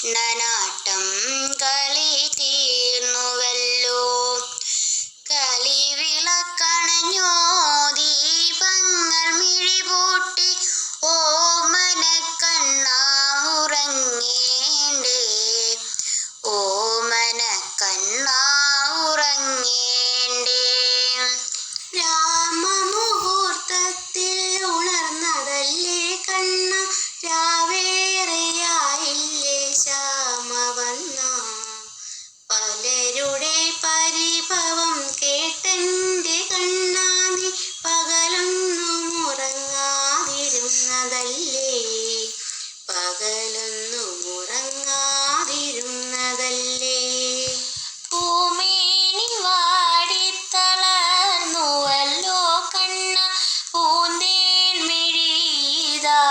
നനാട്ടം കളി തീർന്നുവല്ലോ. കളിവിളക്കണഞ്ഞോ ദീപങ്ങൾ മിഴിപൂട്ടി ഓമനക്കണ്ണാ ഉറങ്ങേണ്ടേ, ഓമനക്കണ്ണാ ഉറങ്ങേണ്ടേ. രാമമുഹൂർത്തത്തിൽ ഉണർന്നതല്ലേ കണ്ണ, രാവേറെയായില്ലേ ശ്യാമ വന്ന. പലരുടെ പരിഭവം കേട്ടെൻ്റെ കണ്ണാ നീ പകലൊന്നും ഉറങ്ങാതിരുന്നതല്ലേ, പകലൊന്നും ഉറങ്ങാതിരുന്നതല്ലേ. പൂമേനി വാടിത്തളർന്നുവല്ലോ കണ്ണ, പൂന്തേൻ മിഴിതാ